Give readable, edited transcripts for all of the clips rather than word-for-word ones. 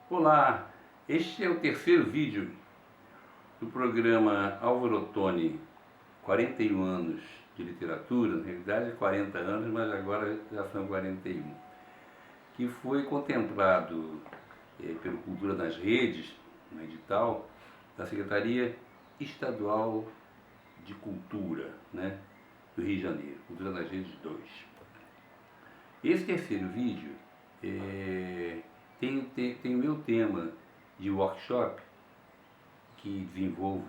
Olá, este é o terceiro vídeo do programa Álvaro Ottoni, 41 anos de literatura, na realidade 40 anos, mas agora já são 41, que foi contemplado pelo Cultura nas Redes, no edital, da Secretaria Estadual de Cultura, do Rio de Janeiro, Cultura nas Redes 2. Esse terceiro vídeo tem o meu tema de workshop que desenvolvo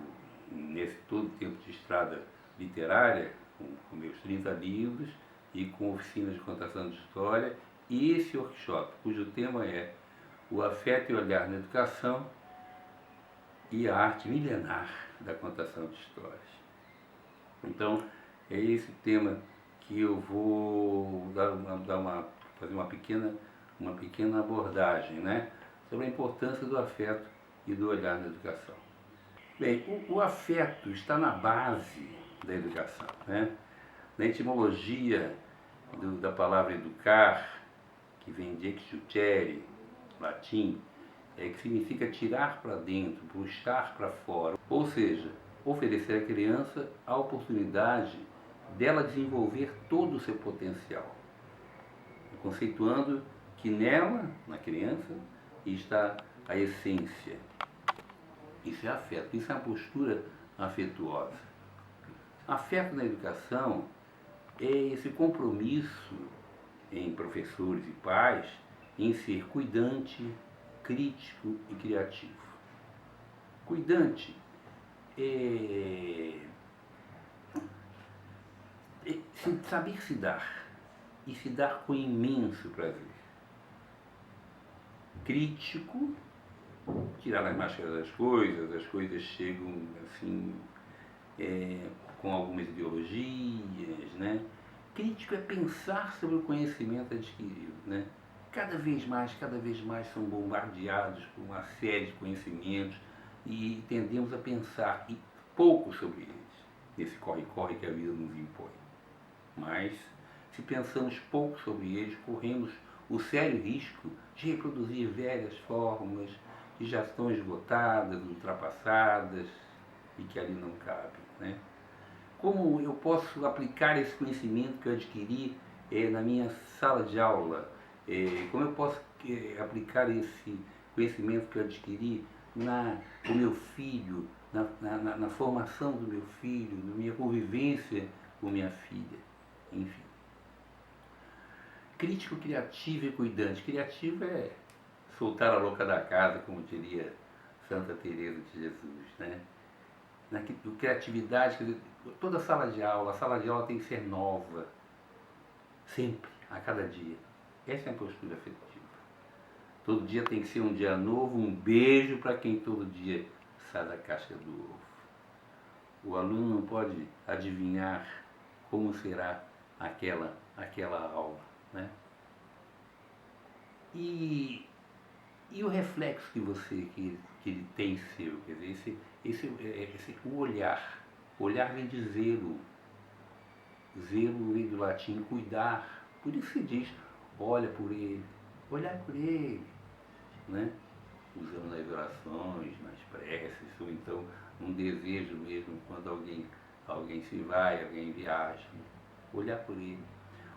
nesse todo tempo de estrada literária, com meus 30 livros e com oficinas de contação de história, e esse workshop, cujo tema é o afeto e olhar na educação e a arte milenar da contação de histórias. Então, é esse tema que eu vou fazer uma pequena abordagem, sobre a importância do afeto e do olhar na educação. Bem, o afeto está na base da educação, Na etimologia da palavra educar, que vem de exutere, latim, que significa tirar para dentro, puxar para fora, ou seja, oferecer à criança a oportunidade dela desenvolver todo o seu potencial, conceituando que nela, na criança, está a essência. Isso é afeto, isso é uma postura afetuosa. Afeto na educação é esse compromisso em professores e pais em ser cuidante, crítico e criativo. Cuidante é saber se dar, e se dar com imenso prazer. Crítico, tirar as máscaras das coisas, as coisas chegam assim, com algumas ideologias, Crítico é pensar sobre o conhecimento adquirido, Cada vez mais são bombardeados por uma série de conhecimentos e tendemos a pensar pouco sobre eles, nesse corre-corre que a vida nos impõe. Mas, se pensamos pouco sobre eles, corremos o sério risco de reproduzir velhas fórmulas que já estão esgotadas, ultrapassadas e que ali não cabem. Como eu posso aplicar esse conhecimento que eu adquiri na minha sala de aula? Como eu posso aplicar esse conhecimento que eu adquiri com meu filho, na formação do meu filho, na minha convivência com minha filha, enfim. Crítico, criativo e cuidante. Criativo é soltar a louca da casa, como diria Santa Teresa de Jesus, Criatividade, quer dizer, toda a sala de aula tem que ser nova, sempre, a cada dia. Essa é a postura afetiva. Todo dia tem que ser um dia novo, um beijo para quem todo dia sai da casca do ovo. O aluno não pode adivinhar como será aquela aula, E o reflexo que ele tem seu, quer dizer, o olhar. O olhar vem de zelo. Zelo vem do latim cuidar. Por isso se diz, olha por ele, olhar por ele, Usando nas orações, nas preces, ou então um desejo mesmo quando alguém se vai, alguém viaja. Olhar por ele.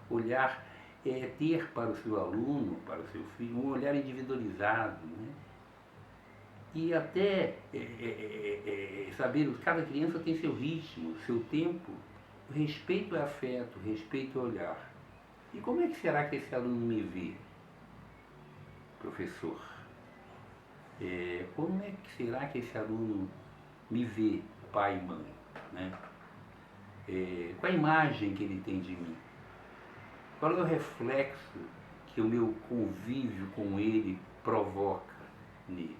Olhar é ter para o seu aluno, para o seu filho, um olhar individualizado, E até saber que cada criança tem seu ritmo, seu tempo. O respeito é afeto, o respeito é olhar. E como é que será que esse aluno me vê, professor? Como é que será que esse aluno me vê, pai e mãe? Qual a imagem que ele tem de mim? Qual é o reflexo que o meu convívio com ele provoca nele?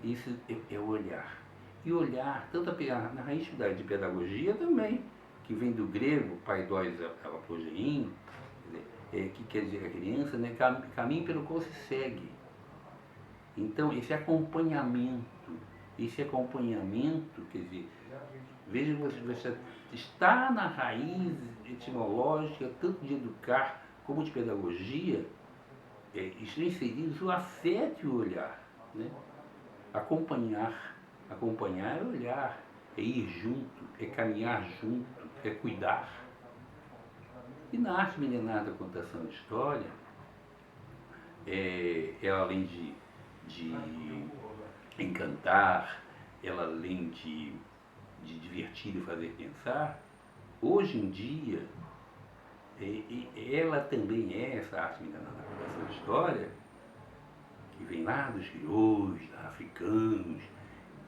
Isso é o olhar. E olhar, tanto na raiz de pedagogia também, que vem do grego, paidós apogein, que quer dizer a criança, caminho pelo qual se segue. Então, esse acompanhamento, quer dizer, veja, você está na raiz etimológica, tanto de educar como de pedagogia, estão inseridos o afeto e o olhar, né? Acompanhar é olhar, é ir junto, é caminhar junto, é cuidar. E na arte milenar da contação de história, ela além de encantar, ela além de divertir e fazer pensar, hoje em dia, ela também é essa arte milenar da contação de história, que vem lá dos crioulos, dos africanos,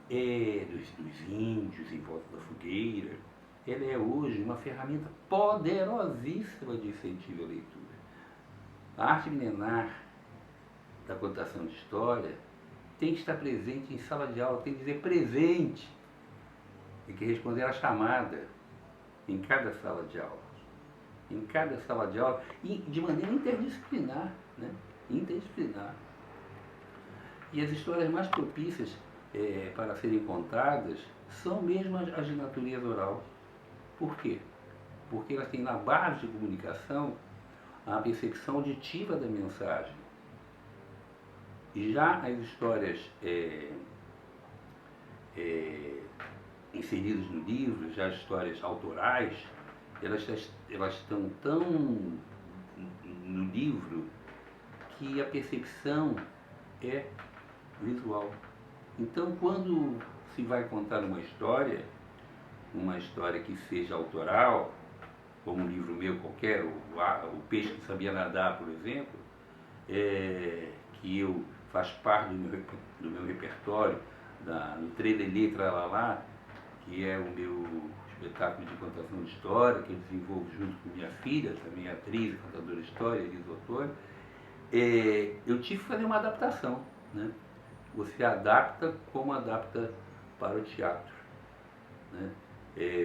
dos índios em volta da fogueira. Ela é hoje uma ferramenta poderosíssima de incentivo à leitura. A arte milenar da contação de história tem que estar presente em sala de aula, tem que dizer presente, tem que responder à chamada em cada sala de aula. Em cada sala de aula, e de maneira interdisciplinar, né? Interdisciplinar. E as histórias mais propícias para serem contadas são mesmo as de natureza oral. Por quê? Porque elas têm na base de comunicação a percepção auditiva da mensagem. E já as histórias inseridas no livro, já as histórias autorais, elas estão tão no livro que a percepção é visual. Então, quando se vai contar uma história que seja autoral, como um livro meu qualquer, o Peixe que Sabia Nadar, por exemplo, que eu faz parte do meu repertório, no Trelelê Tralalá, que é o meu espetáculo de contação de história, que eu desenvolvo junto com minha filha, também atriz, contadora de história, Elisa Ottoni, eu tive que fazer uma adaptação, né? Você adapta como adapta para o teatro, né?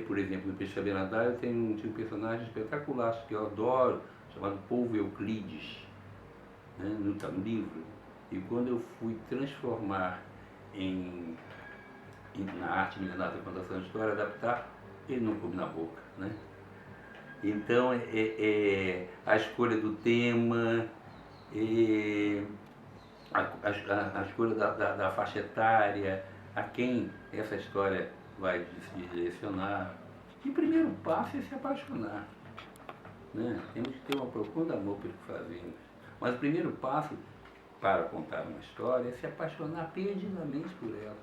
Por exemplo, no Peixe Sabia Nadar eu tinha um personagem espetacular que eu adoro, chamado Polvo Euclides, né? Está no livro. E quando eu fui transformar na arte milenar da contação de história, adaptar, ele não coube na boca, né? Então, a escolha do tema, a escolha da faixa etária, a quem essa história vai se direcionar. E o primeiro passo é se apaixonar, né? Temos que ter um profundo amor pelo que fazemos. Mas o primeiro passo para contar uma história é se apaixonar perdidamente por ela.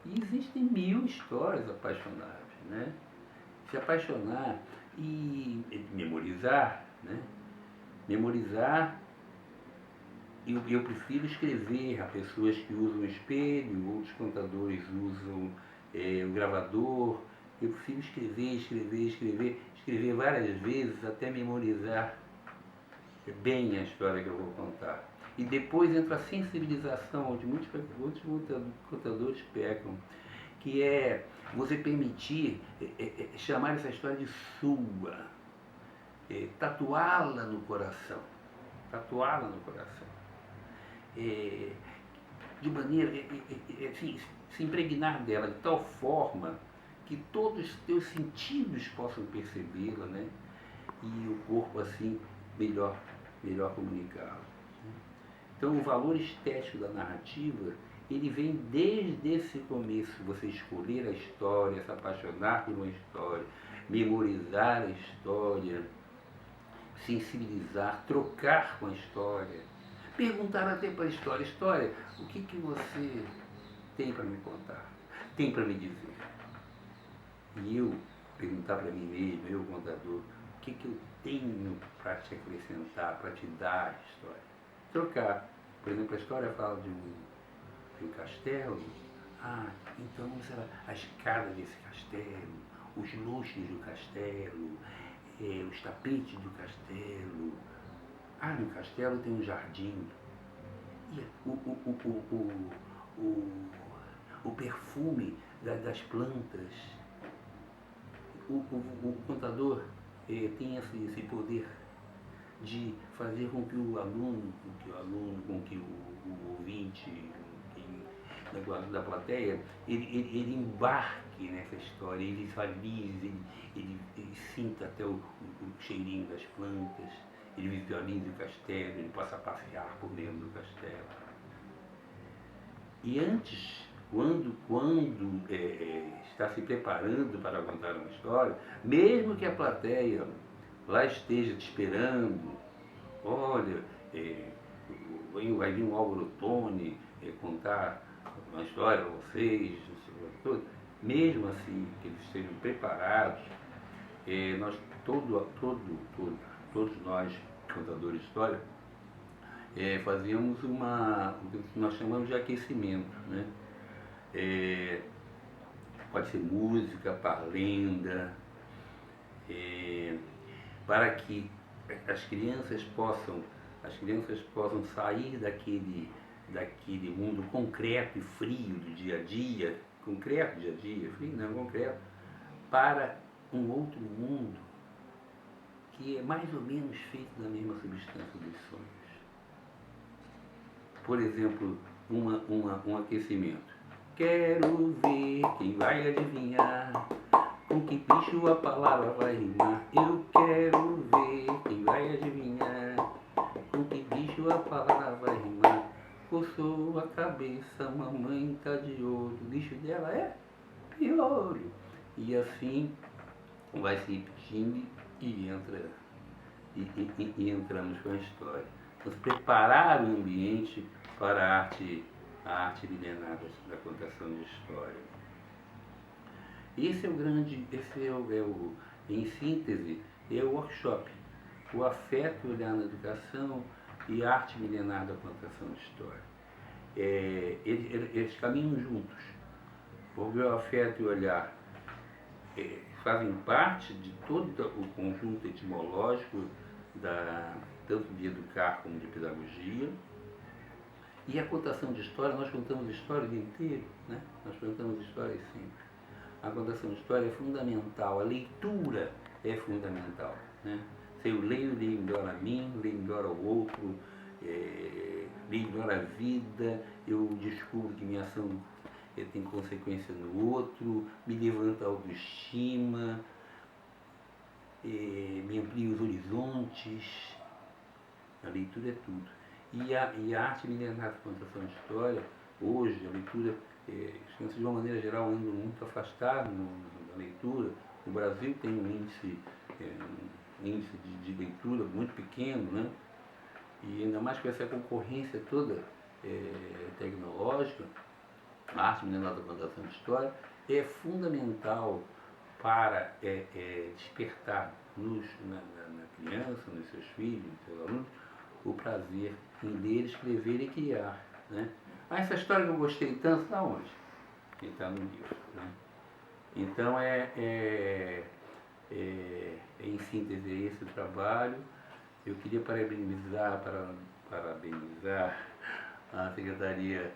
E existem 1000 histórias apaixonáveis, né? Se apaixonar e memorizar, né? Memorizar, eu prefiro escrever. Há pessoas que usam o espelho, outros contadores usam o gravador. Eu prefiro escrever várias vezes até memorizar bem a história que eu vou contar. E depois entra a sensibilização, onde muitos contadores pecam, que é você permitir chamar essa história de sua, tatuá-la no coração, de maneira, assim, se impregnar dela de tal forma que todos os teus sentidos possam percebê-la, né? E o corpo assim melhor comunicá-la. Então, o valor estético da narrativa, ele vem desde esse começo. Você escolher a história, se apaixonar por uma história, memorizar a história, sensibilizar, trocar com a história, perguntar até para a história: história, o que você tem para me contar, tem para me dizer? E eu perguntar para mim mesmo, eu contador, o que eu tenho para te acrescentar, para te dar a história? Trocar. Por exemplo, a história fala de um castelo. Então será a escada desse castelo, os luxos do castelo, os tapetes do castelo. No castelo tem um jardim. E o perfume das plantas. O contador tem esse poder de fazer com que o aluno, com que o ouvinte, da plateia, ele embarque nessa história, ele visualize, ele sinta até o cheirinho das plantas, ele visualiza o castelo, ele possa passear por dentro do castelo. E antes, quando está se preparando para contar uma história, mesmo que a plateia lá esteja te esperando, olha, vai vir um Álvaro Ottoni contar uma história a vocês, mesmo assim, que eles estejam preparados, nós, todos nós, contadores de história, fazíamos o que nós chamamos de aquecimento, né? Pode ser música, parlenda, para que as crianças possam sair daquele mundo concreto e frio do dia a dia, frio não, concreto, para um outro mundo que é mais ou menos feito da mesma substância dos sonhos. Por exemplo, um aquecimento. Quero ver quem vai adivinhar com que bicho a palavra vai rimar. Eu quero ver quem vai adivinhar com que bicho a palavra vai rimar. Coçou a cabeça, mamãe tá de olho, o bicho dela é piolho. E assim vai se repetindo e entramos com a história. Vamos preparar o ambiente para a arte milenar da contação de história. Esse em síntese, é o workshop, o afeto olhar na educação e a arte milenar da contação de história. Eles caminham juntos, porque o afeto e o olhar fazem parte de todo o conjunto etimológico tanto de educar como de pedagogia. E a contação de história, nós contamos história o dia inteiro, né? Nós contamos histórias sempre. A contação de história é fundamental, a leitura é fundamental, né? Se eu leio melhor a mim, leio melhor ao outro, leio melhor a vida, eu descubro que minha ação tem consequência no outro, me levanta a autoestima, me amplia os horizontes. A leitura é tudo. E a arte milenar da contação de história, hoje, a leitura, as crianças de uma maneira geral andam muito afastadas da leitura. O Brasil tem um índice de leitura muito pequeno, né? E ainda mais com essa concorrência toda tecnológica, a arte milenar da contação de história é fundamental para despertar na criança, nos seus filhos, nos seus alunos, o prazer em ler, escrever e criar, né? Essa história que eu gostei tanto, está onde? Está no livro, né? Então, em síntese, esse o trabalho. Eu queria parabenizar a Secretaria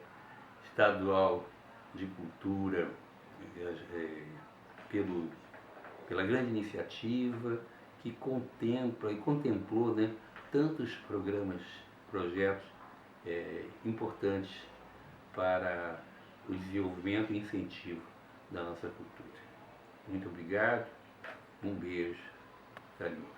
Estadual de Cultura pela grande iniciativa que contempla e contemplou, né, tantos projetos importantes para o desenvolvimento e incentivo da nossa cultura. Muito obrigado, um beijo carinhoso.